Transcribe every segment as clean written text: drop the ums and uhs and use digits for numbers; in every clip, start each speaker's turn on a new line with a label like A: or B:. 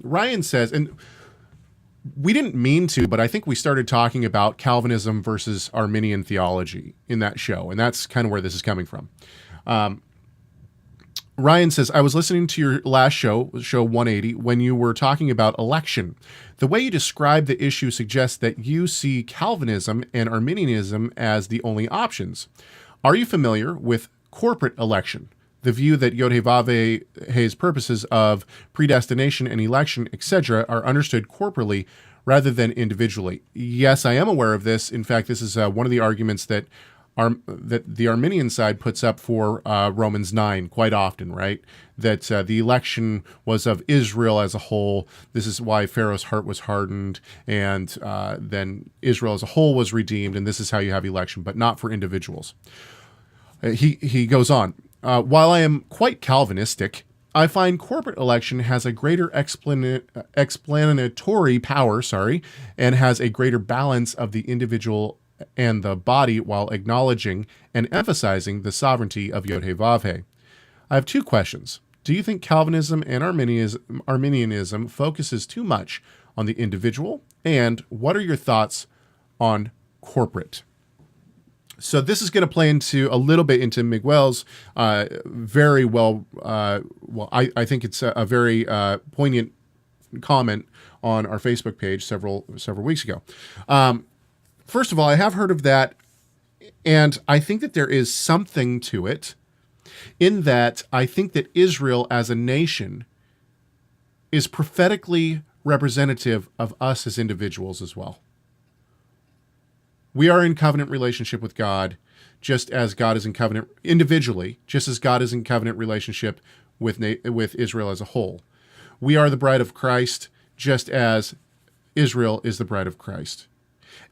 A: Ryan says, and we didn't mean to, but I think we started talking about Calvinism versus Arminian theology in that show, and that's kind of where this is coming from. Ryan says, I was listening to your last show 180, when you were talking about election. The way you describe the issue suggests that you see Calvinism and Arminianism as the only options. Are you familiar with corporate election? The view that Yod-Heh-Vav-Heh's purposes of predestination and election, etc., are understood corporately rather than individually. Yes, I am aware of this. In fact, this is one of the arguments that the Arminian side puts up for Romans 9 quite often, right? That the election was of Israel as a whole. This is why Pharaoh's heart was hardened, and then Israel as a whole was redeemed, and this is how you have election, but not for individuals. He goes on. While I am quite Calvinistic, I find corporate election has a greater explanatory power, and has a greater balance of the individual and the body while acknowledging and emphasizing the sovereignty of Yod-Heh-Vav-Heh. I have two questions. Do you think Calvinism and Arminianism focuses too much on the individual? And what are your thoughts on corporate? So this is going to play into a little bit into Miguel's very well, I think it's a very poignant comment on our Facebook page several weeks ago. First of all, I have heard of that, and I think that there is something to it, in that I think that Israel as a nation is prophetically representative of us as individuals as well. We are in covenant relationship with God, just as God is in covenant individually, just as God is in covenant relationship with Israel as a whole. We are the bride of Christ, just as Israel is the bride of Christ.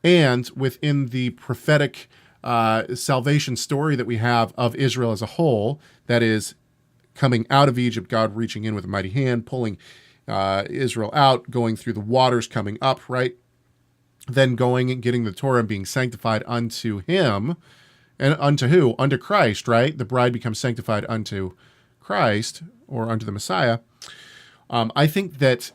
A: And within the prophetic salvation story that we have of Israel as a whole, that is coming out of Egypt, God reaching in with a mighty hand, pulling Israel out, going through the waters, coming up, right? Then going and getting the Torah and being sanctified unto him. And unto who? Unto Christ, right? The bride becomes sanctified unto Christ, or unto the Messiah. I think that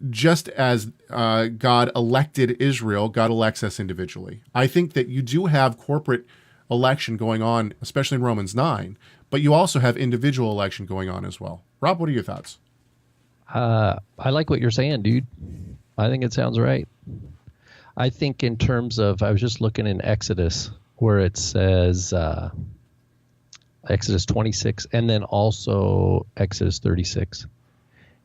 A: just as God elected Israel, God elects us individually. I think that you do have corporate election going on, especially in Romans 9, but you also have individual election going on as well. Rob, what are your thoughts?
B: I like what you're saying, dude. I think it sounds right. I think in terms of, I was just looking in Exodus where it says, Exodus 26, and then also Exodus 36.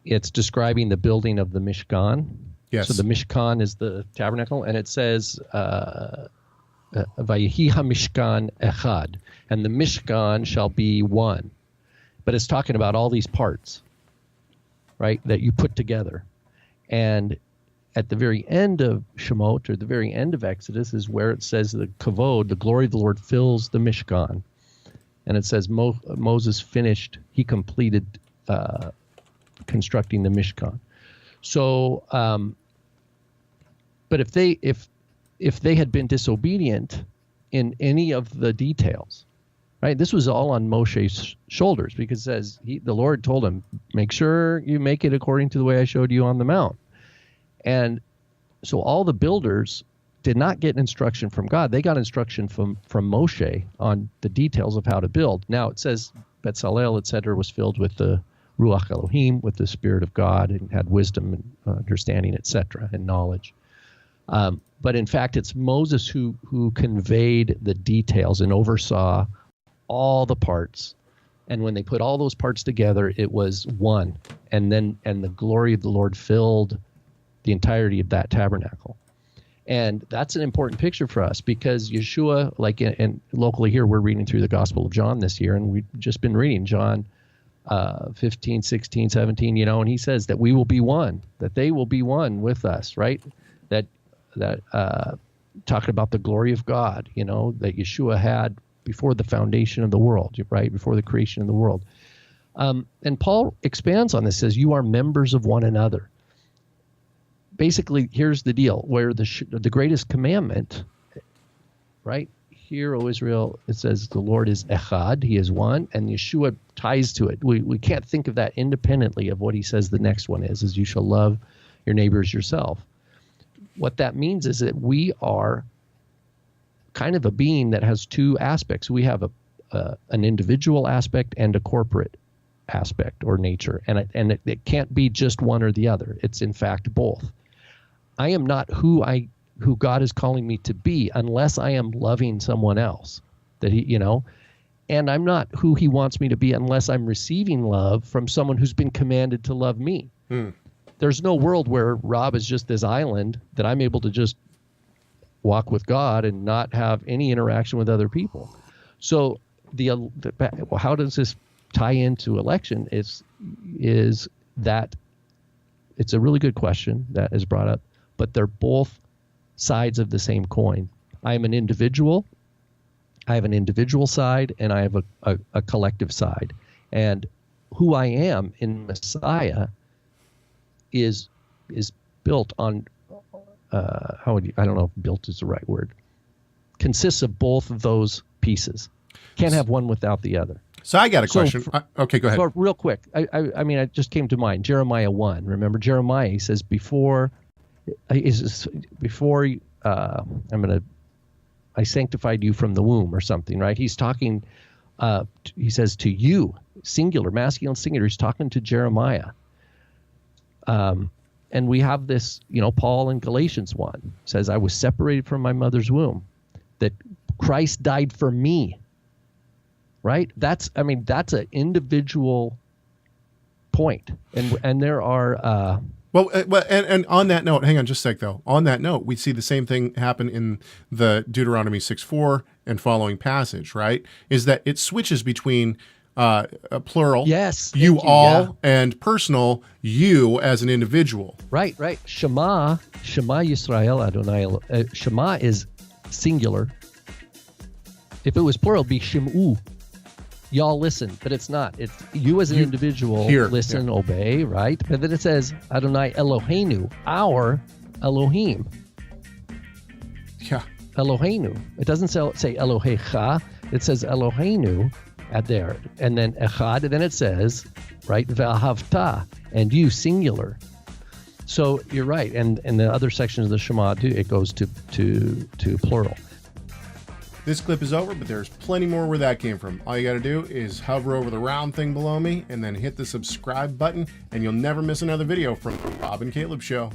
B: It's describing the building of the Mishkan.
A: Yes.
B: So the Mishkan is the tabernacle, and it says, Vayehi HaMishkan Echad, and the Mishkan shall be one. But it's talking about all these parts, right, that you put together. And at the very end of Shemot, or the very end of Exodus, is where it says the kavod, the glory of the Lord, fills the Mishkan. And it says Moses finished, he completed constructing the Mishkan. So, but if they had been disobedient in any of the details, right? This was all on Moshe's shoulders, because it says the Lord told him, make sure you make it according to the way I showed you on the mount. And so all the builders did not get instruction from God. They got instruction from Moshe on the details of how to build. Now it says Betzalel, etc., was filled with the Ruach Elohim, with the Spirit of God, and had wisdom and understanding, etc., and knowledge. But in fact, it's Moses who conveyed the details and oversaw all the parts. And when they put all those parts together, it was one. And the glory of the Lord filled the entirety of that tabernacle. And that's an important picture for us, because Yeshua, like and locally here, we're reading through the Gospel of John this year, and we've just been reading John 15, 16, 17, and he says that we will be one, that they will be one with us, right? That talking about the glory of God, that Yeshua had before the foundation of the world, right? Before the creation of the world. And Paul expands on this, says, you are members of one another. Basically, here's the deal, where the greatest commandment, right? Hear, O Israel, it says the Lord is echad, he is one, and Yeshua ties to it. We can't think of that independently of what he says the next one is you shall love your neighbors yourself. What that means is that we are kind of a being that has two aspects. We have an individual aspect and a corporate aspect or nature, and it can't be just one or the other. It's in fact both. I am not who God is calling me to be unless I am loving someone else, that he, and I'm not who he wants me to be unless I'm receiving love from someone who's been commanded to love me. There's no world where Rob is just this island that I'm able to just walk with God and not have any interaction with other people. So how does this tie into election? Is that it's a really good question that is brought up, but they're both sides of the same coin. I am an individual. I have an individual side, and I have a collective side. And who I am in Messiah is built on I don't know if built is the right word. Consists of both of those pieces. Can't have one without the other.
A: So I got a question. Okay, go ahead.
B: So real quick, I mean, it just came to mind. Jeremiah 1. Remember Jeremiah? He says I sanctified you from the womb or something, right? He's talking. He says to you, singular, masculine, singular. He's talking to Jeremiah. And we have this, Paul in Galatians 1 says, I was separated from my mother's womb, that Christ died for me. Right? That's an individual point. And there are,
A: and on that note, hang on just a sec though. On that note, we see the same thing happen in the Deuteronomy 6:4 and following passage, right? Is that it switches between a plural,
B: yes,
A: you all, yeah, and personal, you as an individual.
B: Right. Shema Yisrael Adonai. Shema is singular. If it was plural, it'd be Shem'u. Y'all listen, but it's not. It's you as an individual, listen, obey, right? But then it says Adonai Eloheinu, our Elohim.
A: Yeah.
B: Eloheinu. It doesn't say Elohecha. It says Eloheinu at there. And then Echad, and then it says, right, Ve'ahavta, and you, singular. So you're right. And the other sections of the Shema, too, it goes to plural.
A: This clip is over, but there's plenty more where that came from. All you got to do is hover over the round thing below me and then hit the subscribe button, and you'll never miss another video from the Rob and Caleb Show.